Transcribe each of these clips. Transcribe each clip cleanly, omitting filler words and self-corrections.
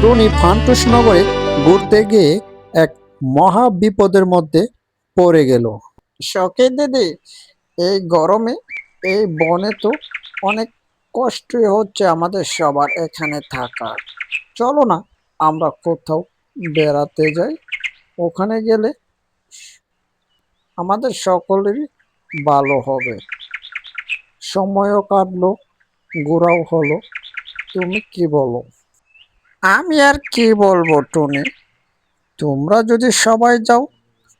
টুনি ফান্টুস নগরে ঘুরতে গিয়ে এক মহা বিপদের মধ্যে পড়ে গেল। শখে দিদি, এই গরমে এই বনে তো অনেক কষ্টই হচ্ছে আমাদের সবার এখানে থাকার। চলো না আমরা কোথাও বেড়াতে যাই, ওখানে গেলে আমাদের সকলেরই ভালো হবে, সময়ও কাটলো, ঘোরাও হলো। তুমি কি বলো? আমি আর কি বলবো টুনি, তোমরা যদি সবাই যাও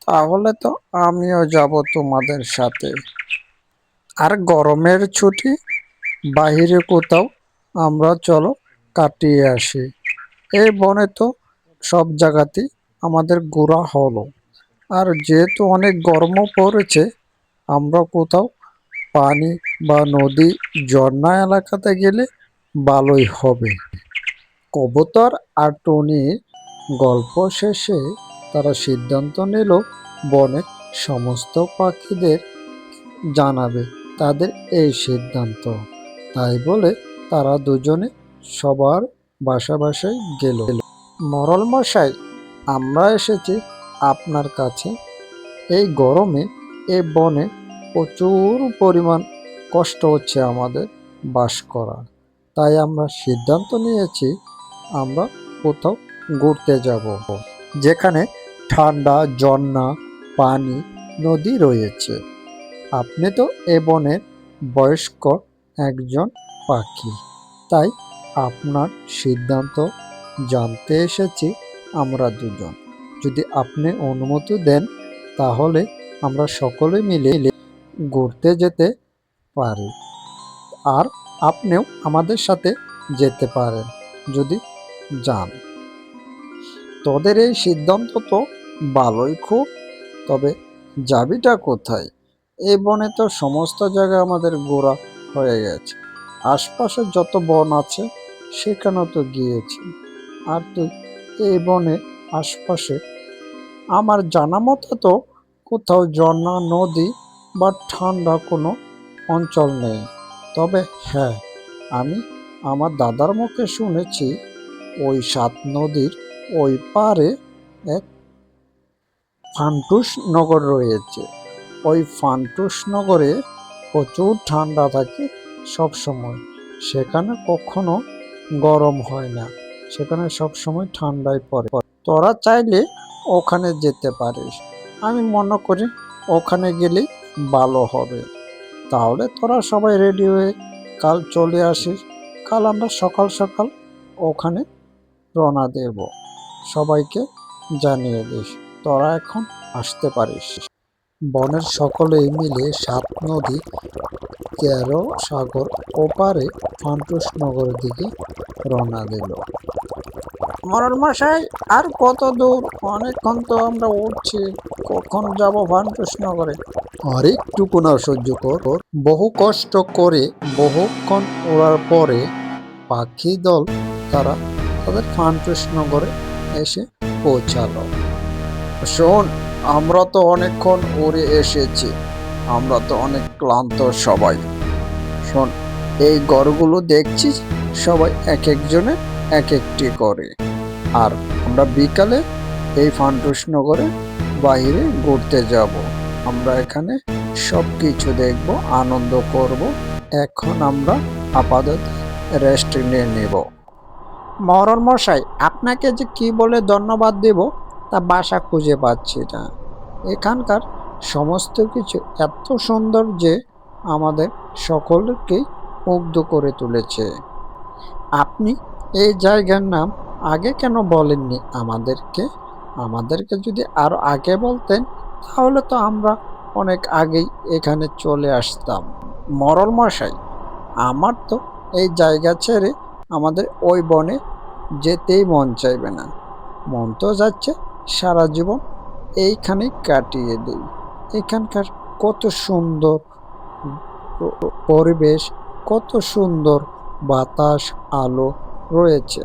তাহলে তো আমিও যাব তোমাদের সাথে। আর গরমের ছুটি বাহিরে কোথাও আমরা চলো কাটিয়ে আসি। এই বনে তো সব জায়গাতেই আমাদের ঘোরা হলো, আর যেহেতু অনেক গরমও পড়েছে, আমরা কোথাও পানি বা নদী, ঝর্ণা এলাকাতে গেলে ভালোই হবে। কবুতর আর টুনির গল্প শেষে তারা সিদ্ধান্ত নিল বনের সমস্ত পাখিদের জানাবে তাদের এই সিদ্ধান্ত। তাই বলে তারা দুজনে সবার বাসায় গেল। মরল মশাই, আমরা এসেছি আপনার কাছে। এই গরমে এই বনে প্রচুর পরিমাণ কষ্ট হচ্ছে আমাদের বাস করার। তাই আমরা সিদ্ধান্ত নিয়েছি আমরা কোথাও ঘুরতে যাব, যেখানে ঠান্ডা ঝর্ণা, পানি, নদী রয়েছে। আপনি তো এ বনের বয়স্ক একজন পাখি, তাই আপনার সিদ্ধান্ত জানতে এসেছি আমরা দুজন। যদি আপনি অনুমতি দেন তাহলে আমরা সকলে মিলে ঘুরতে যেতে পারি, আর আপনিও আমাদের সাথে যেতে পারেন যদি যান। তোদের এই সিদ্ধান্ত তো ভালোই খুব, তবে যাবিটা কোথায়? এই বনে তো সমস্ত জায়গায় আমাদের ঘোরা হয়ে গেছে, আশপাশে যত বন আছে সেখানেও তো গিয়েছি। আর তুই এই বনে আশপাশে আমার জানা মতো তো কোথাও ঝর্ণা, নদী বা ঠান্ডা কোনো অঞ্চল নেই। তবে হ্যাঁ, আমি আমার দাদার মুখে শুনেছি ওই ৭ নদীর ওই পারে এক ফান্টুস নগর রয়েছে। ওই ফান্টুস নগরে প্রচুর ঠান্ডা থাকে সব সময়, সেখানে কখনো গরম হয় না, সেখানে সব সময় ঠান্ডাই পড়ে। তোরা চাইলে ওখানে যেতে পারিস, আমি মনে করি ওখানে গেলেই ভালো হবে। তাহলে তোরা সবাই রেডি হয়ে কাল চলে আসিস। কাল আমরা সকাল সকাল ওখানে রওনা দেব, সবাইকে জানিয়ে দিস তোরা এখন আসতে পারিস। বনের সকলেই মিলে ৭ নদী ১৩ সাগর ওপারে ফান্টুস নগরের দিকে রওনা দিল। মরল মশাই, আর কত দূর? অনেকক্ষণ তো আমরা উঠছি, কখন যাব ফান্টুস নগরে? আর একটুকু না সহ্য কর। বহু কষ্ট করে বহুক্ষণ ওড়ার পরে পাখি দল তারা তাদের ফান্টুস নগরে এসে পৌঁছালো। শোন, আমরা তো অনেকক্ষণ উড়ে এসেছি, আমরা তো অনেক ক্লান্ত সবাই। শোন, এই ঘরগুলো দেখছিস সবাই এক একজনে এক একটি করে, আর আমরা বিকালে এই ফান্টুস নগরে বাইরে ঘুরতে যাব। আমরা এখানে সব কিছু দেখব, আনন্দ করব। এখন আমরা আপাতত রেস্ট নিয়ে নেব। মরল মশাই, আপনাকে যে কি বলে ধন্যবাদ দেব তা বাসা খুঁজে পাচ্ছি না। এখানকার সমস্ত কিছু এত সুন্দর যে আমাদের সকলকেই মুগ্ধ করে তুলেছে। আপনি এই জায়গার নাম আগে কেন বলেননি আমাদেরকে? আমাদেরকে যদি আরো আগে বলতেন তাহলে তো আমরা অনেক আগেই এখানে চলে আসতাম। মরল মশাই, আমার তো এই জায়গা ছেড়ে আমাদের ওই বনে যেতেই মন চাইবে না। মন তো যাচ্ছে সারা জীবন এইখানেই কাটিয়ে দিই। এখানকার কত সুন্দর পরিবেশ, কত সুন্দর বাতাস, আলো রয়েছে।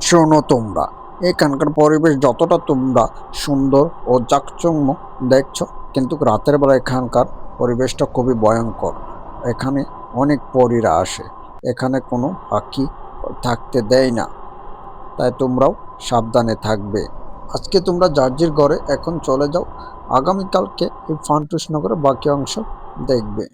শোনো তোমরা, এখানকার পরিবেশ যতটা তোমরা সুন্দর ও জাঁকজমক দেখছো, কিন্তু রাতের বেলা এখানকার পরিবেশটা খুবই ভয়ঙ্কর। এখানে অনেক পরীরা আসে, এখানে কোনো পাখি থাকতে দেয় না। তাই তোমরাও সাবধানে থাকবে। আজকে তোমরা জার্জির ঘরে এখন চলে যাও, আগামীকালকে এই ফান্টুস নগরের বাকি অংশ দেখবে।